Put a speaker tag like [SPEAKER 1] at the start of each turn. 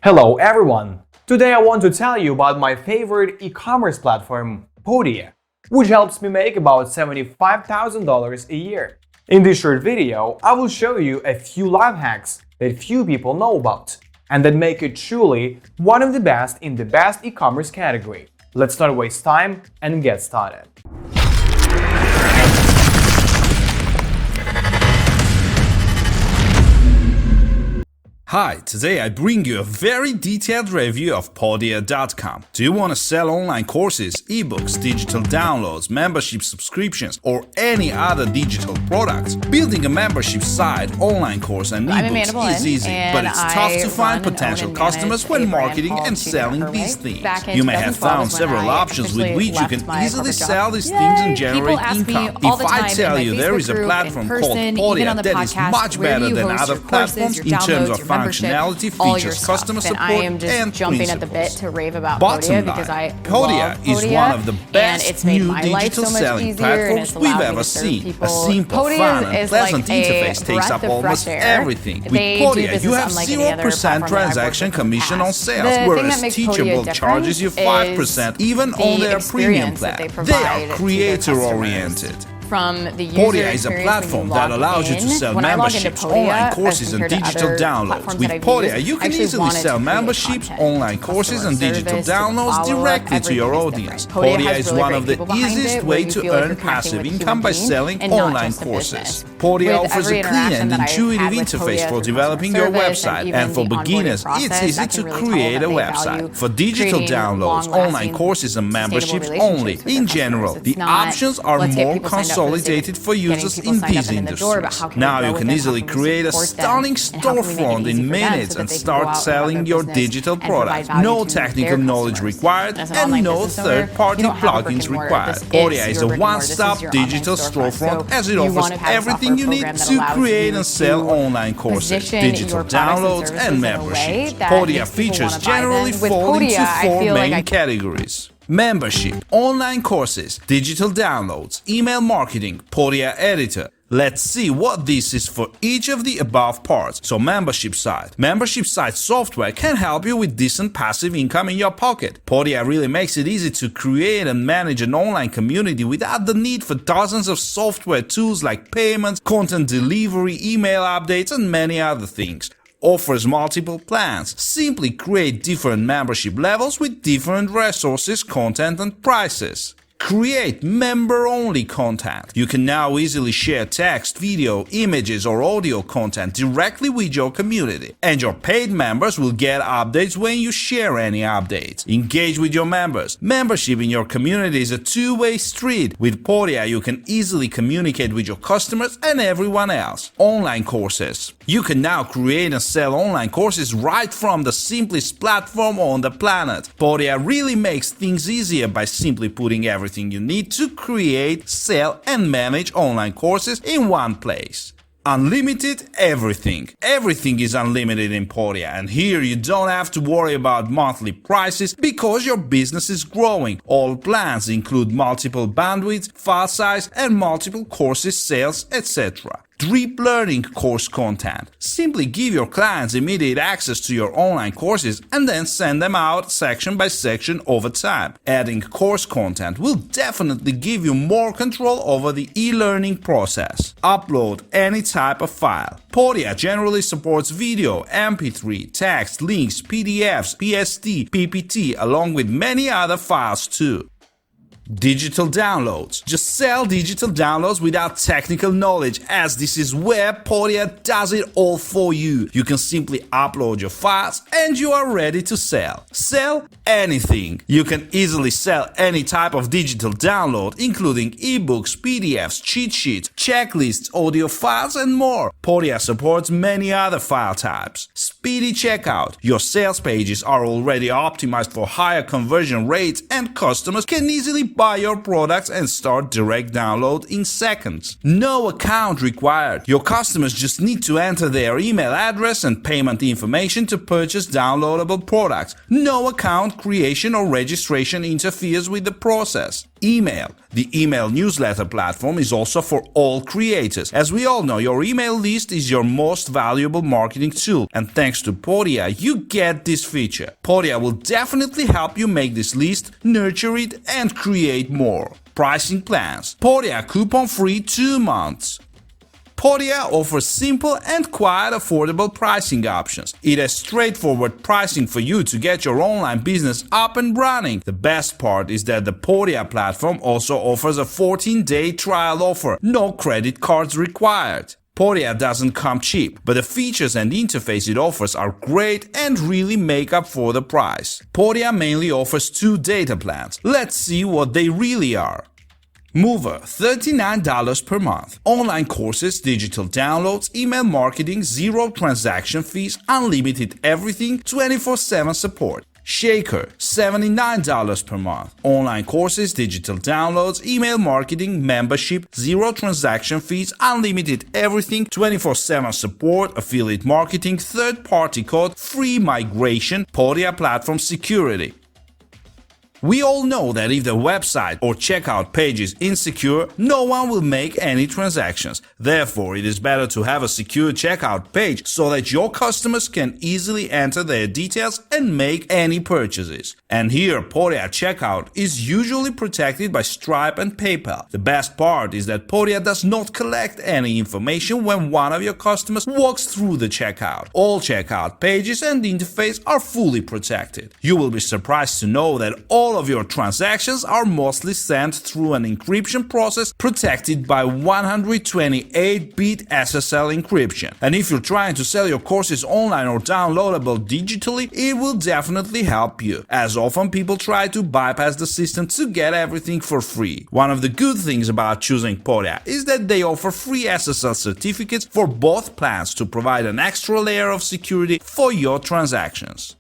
[SPEAKER 1] Hello everyone! Today I want to tell you about my favorite e-commerce platform, Podia, which helps me make about $75,000 a year. In this short video, I will show you a few life hacks that few people know about and that make it truly one of the best in the best e-commerce category. Let's not waste time and get started.
[SPEAKER 2] Hi, today I bring you a very detailed review of Podia.com. Do you want to sell online courses, ebooks, digital downloads, membership subscriptions, or any other digital products? Building a membership site, online course, and ebooks is easy, but it's tough to find potential customers when marketing and selling these things. You may have found several options with which you can easily sell these things and generate income. If I tell you there is a platform called Podia that is much better than other platforms in terms of functionality, features, customer support,
[SPEAKER 3] I am just
[SPEAKER 2] and
[SPEAKER 3] jumping
[SPEAKER 2] principles.
[SPEAKER 3] at the bit to rave about
[SPEAKER 2] Bottom
[SPEAKER 3] Podia because I
[SPEAKER 2] line, Podia
[SPEAKER 3] love
[SPEAKER 2] is one of the best
[SPEAKER 3] it's made
[SPEAKER 2] new
[SPEAKER 3] my life
[SPEAKER 2] digital
[SPEAKER 3] so much
[SPEAKER 2] selling
[SPEAKER 3] easier, and
[SPEAKER 2] platforms
[SPEAKER 3] it's
[SPEAKER 2] we've
[SPEAKER 3] allowed me
[SPEAKER 2] ever
[SPEAKER 3] to serve
[SPEAKER 2] seen.
[SPEAKER 3] people.
[SPEAKER 2] A simple,
[SPEAKER 3] Podia
[SPEAKER 2] fun, and
[SPEAKER 3] is
[SPEAKER 2] pleasant
[SPEAKER 3] like a
[SPEAKER 2] interface takes
[SPEAKER 3] breath
[SPEAKER 2] up
[SPEAKER 3] of
[SPEAKER 2] almost
[SPEAKER 3] fresh air.
[SPEAKER 2] everything. With
[SPEAKER 3] They do
[SPEAKER 2] Podia,
[SPEAKER 3] business
[SPEAKER 2] you have
[SPEAKER 3] unlike any other
[SPEAKER 2] 0%
[SPEAKER 3] platform that I've
[SPEAKER 2] transaction
[SPEAKER 3] worked with
[SPEAKER 2] commission on
[SPEAKER 3] past.
[SPEAKER 2] sales,
[SPEAKER 3] The thing
[SPEAKER 2] whereas
[SPEAKER 3] that makes Podia
[SPEAKER 2] Teachable
[SPEAKER 3] different
[SPEAKER 2] charges you 5% even on their premium
[SPEAKER 3] experience that
[SPEAKER 2] plan.
[SPEAKER 3] they provide
[SPEAKER 2] They are
[SPEAKER 3] to their
[SPEAKER 2] creator-oriented.
[SPEAKER 3] From the user
[SPEAKER 2] Podia is a
[SPEAKER 3] experience
[SPEAKER 2] platform
[SPEAKER 3] when you
[SPEAKER 2] that
[SPEAKER 3] log
[SPEAKER 2] allows you to
[SPEAKER 3] in.
[SPEAKER 2] sell
[SPEAKER 3] When I log into
[SPEAKER 2] memberships,
[SPEAKER 3] Podia,
[SPEAKER 2] online
[SPEAKER 3] as
[SPEAKER 2] courses, and
[SPEAKER 3] compared to
[SPEAKER 2] digital
[SPEAKER 3] other
[SPEAKER 2] downloads.
[SPEAKER 3] platforms
[SPEAKER 2] With
[SPEAKER 3] that I've
[SPEAKER 2] Podia,
[SPEAKER 3] used,
[SPEAKER 2] you
[SPEAKER 3] I
[SPEAKER 2] can
[SPEAKER 3] actually
[SPEAKER 2] easily
[SPEAKER 3] wanted
[SPEAKER 2] sell
[SPEAKER 3] to create
[SPEAKER 2] memberships,
[SPEAKER 3] content.
[SPEAKER 2] online courses, and
[SPEAKER 3] Customer
[SPEAKER 2] digital
[SPEAKER 3] service, the
[SPEAKER 2] downloads
[SPEAKER 3] follow-up,
[SPEAKER 2] directly to your
[SPEAKER 3] everything is
[SPEAKER 2] audience.
[SPEAKER 3] different. Podia
[SPEAKER 2] Podia
[SPEAKER 3] has
[SPEAKER 2] is
[SPEAKER 3] really
[SPEAKER 2] one
[SPEAKER 3] great
[SPEAKER 2] of the
[SPEAKER 3] people behind
[SPEAKER 2] easiest
[SPEAKER 3] it, where
[SPEAKER 2] way
[SPEAKER 3] you
[SPEAKER 2] to
[SPEAKER 3] feel like
[SPEAKER 2] earn
[SPEAKER 3] you're connecting
[SPEAKER 2] passive
[SPEAKER 3] with a
[SPEAKER 2] income
[SPEAKER 3] human
[SPEAKER 2] by
[SPEAKER 3] being
[SPEAKER 2] selling
[SPEAKER 3] and not
[SPEAKER 2] online
[SPEAKER 3] just a
[SPEAKER 2] courses.
[SPEAKER 3] business.
[SPEAKER 2] Podia
[SPEAKER 3] With
[SPEAKER 2] offers
[SPEAKER 3] every
[SPEAKER 2] a clean
[SPEAKER 3] interaction
[SPEAKER 2] and
[SPEAKER 3] that I've
[SPEAKER 2] intuitive
[SPEAKER 3] had with
[SPEAKER 2] interface
[SPEAKER 3] Podia
[SPEAKER 2] for
[SPEAKER 3] through
[SPEAKER 2] developing
[SPEAKER 3] customer
[SPEAKER 2] your
[SPEAKER 3] service
[SPEAKER 2] website,
[SPEAKER 3] and
[SPEAKER 2] and for
[SPEAKER 3] even the onboarding
[SPEAKER 2] beginners,
[SPEAKER 3] process,
[SPEAKER 2] it's
[SPEAKER 3] I
[SPEAKER 2] easy
[SPEAKER 3] can
[SPEAKER 2] to
[SPEAKER 3] really tell
[SPEAKER 2] create
[SPEAKER 3] that
[SPEAKER 2] a
[SPEAKER 3] they
[SPEAKER 2] website.
[SPEAKER 3] value
[SPEAKER 2] For digital
[SPEAKER 3] creating
[SPEAKER 2] downloads, online
[SPEAKER 3] long-lasting,
[SPEAKER 2] courses, and memberships
[SPEAKER 3] sustainable
[SPEAKER 2] only.
[SPEAKER 3] relationships with
[SPEAKER 2] In
[SPEAKER 3] their
[SPEAKER 2] general,
[SPEAKER 3] customers.
[SPEAKER 2] the
[SPEAKER 3] It's not,
[SPEAKER 2] options are
[SPEAKER 3] let's get
[SPEAKER 2] more
[SPEAKER 3] people signed up for the sake of
[SPEAKER 2] consolidated for
[SPEAKER 3] getting
[SPEAKER 2] users
[SPEAKER 3] people
[SPEAKER 2] in
[SPEAKER 3] signed up
[SPEAKER 2] these
[SPEAKER 3] and in the door, but
[SPEAKER 2] industries.
[SPEAKER 3] how can we
[SPEAKER 2] Now
[SPEAKER 3] grow
[SPEAKER 2] you
[SPEAKER 3] with
[SPEAKER 2] can
[SPEAKER 3] them?
[SPEAKER 2] easily
[SPEAKER 3] How can we
[SPEAKER 2] create a
[SPEAKER 3] support them?
[SPEAKER 2] stunning
[SPEAKER 3] And how can we make it
[SPEAKER 2] storefront
[SPEAKER 3] easy
[SPEAKER 2] in
[SPEAKER 3] for them
[SPEAKER 2] minutes
[SPEAKER 3] so that
[SPEAKER 2] and
[SPEAKER 3] they can go
[SPEAKER 2] start
[SPEAKER 3] out and
[SPEAKER 2] selling
[SPEAKER 3] run their
[SPEAKER 2] your
[SPEAKER 3] business
[SPEAKER 2] digital
[SPEAKER 3] and provide
[SPEAKER 2] products.
[SPEAKER 3] value
[SPEAKER 2] No
[SPEAKER 3] to
[SPEAKER 2] technical
[SPEAKER 3] their
[SPEAKER 2] knowledge
[SPEAKER 3] customers.
[SPEAKER 2] required
[SPEAKER 3] As an
[SPEAKER 2] and
[SPEAKER 3] online
[SPEAKER 2] no
[SPEAKER 3] business owner,
[SPEAKER 2] third-party
[SPEAKER 3] you don't have a brick
[SPEAKER 2] plugins
[SPEAKER 3] and mortar.
[SPEAKER 2] required.
[SPEAKER 3] This
[SPEAKER 2] Podia is
[SPEAKER 3] your
[SPEAKER 2] a
[SPEAKER 3] brick and mortar. This is
[SPEAKER 2] one-stop
[SPEAKER 3] your online
[SPEAKER 2] digital storefront
[SPEAKER 3] So
[SPEAKER 2] as it
[SPEAKER 3] you
[SPEAKER 2] offers
[SPEAKER 3] want to have a
[SPEAKER 2] everything you
[SPEAKER 3] software
[SPEAKER 2] need
[SPEAKER 3] program that
[SPEAKER 2] to
[SPEAKER 3] allows
[SPEAKER 2] create
[SPEAKER 3] you
[SPEAKER 2] and sell
[SPEAKER 3] to
[SPEAKER 2] online courses,
[SPEAKER 3] position
[SPEAKER 2] digital
[SPEAKER 3] your products
[SPEAKER 2] downloads,
[SPEAKER 3] services
[SPEAKER 2] and
[SPEAKER 3] in a way
[SPEAKER 2] memberships.
[SPEAKER 3] that
[SPEAKER 2] Podia
[SPEAKER 3] makes people
[SPEAKER 2] features
[SPEAKER 3] wanna buy
[SPEAKER 2] generally
[SPEAKER 3] them. With
[SPEAKER 2] fall
[SPEAKER 3] Podia,
[SPEAKER 2] into
[SPEAKER 3] I
[SPEAKER 2] four
[SPEAKER 3] feel like
[SPEAKER 2] main categories: membership, online courses, digital downloads, email marketing, Podia editor. Let's see what this is for each of the above parts. So membership site. Membership site software can help you with decent passive income in your pocket. Podia really makes it easy to create and manage an online community without the need for dozens of software tools like payments, content delivery, email updates, and many other things. Offers multiple plans. Simply create different membership levels with different resources, content, and prices. Create member-only content. You can now easily share text, video, images, or audio content directly with your community. And your paid members will get updates when you share any updates. Engage with your members. Membership in your community is a two-way street. With Podia, you can easily communicate with your customers and everyone else. Online courses. You can now create and sell online courses right from the simplest platform on the planet. Podia really makes things easier by simply putting everything you need to create, sell, and manage online courses in one place. Unlimited everything. Everything is unlimited in Podia, and here you don't have to worry about monthly prices because your business is growing. All plans include multiple bandwidths, file size, and multiple courses, sales, etc. Deep learning course content. Simply give your clients immediate access to your online courses and then send them out section by section over time. Adding course content will definitely give you more control over the e-learning process. Upload any type of file. Podia generally supports video, MP3, text, links, PDFs, PSD, PPT, along with many other files too. Digital downloads. Just sell digital downloads without technical knowledge, as this is where Podia does it all for you. You can simply upload your files and you are ready to sell. Sell anything. You can easily sell any type of digital download, including ebooks, PDFs, cheat sheets, checklists, audio files, and more. Podia supports many other file types. Speedy checkout. Your sales pages are already optimized for higher conversion rates, and customers can easily buy your products and start direct download in seconds. No account required. Your customers just need to enter their email address and payment information to purchase downloadable products. No account creation or registration interferes with the process. Email. The email newsletter platform is also for all creators. As we all know, your email list is your most valuable marketing tool, and thanks to Podia, you get this feature. Podia will definitely help you make this list, nurture it, and create more. Pricing plans. Podia coupon free 2 months. Podia offers simple and quite affordable pricing options. It has straightforward pricing for you to get your online business up and running. The best part is that the Podia platform also offers a 14-day trial offer, no credit cards required. Podia doesn't come cheap, but the features and interface it offers are great and really make up for the price. Podia mainly offers 2 data plans. Let's see what they really are. Mover, $39 per month. Online courses, digital downloads, email marketing, 0 transaction fees, unlimited everything, 24/7 support. Shaker, $79 per month. Online courses, digital downloads, email marketing, membership, 0 transaction fees, unlimited everything, 24/7 support, affiliate marketing, third-party code, free migration, Podia platform security. We all know that if the website or checkout page is insecure, no one will make any transactions. Therefore, it is better to have a secure checkout page so that your customers can easily enter their details and make any purchases. And here, Podia checkout is usually protected by Stripe and PayPal. The best part is that Podia does not collect any information when one of your customers walks through the checkout. All checkout pages and interface are fully protected. You will be surprised to know that all of your transactions are mostly sent through an encryption process protected by 128-bit SSL encryption. And if you're trying to sell your courses online or downloadable digitally, it will definitely help you, as often people try to bypass the system to get everything for free. One of the good things about choosing Podia is that they offer free SSL certificates for both plans to provide an extra layer of security for your transactions.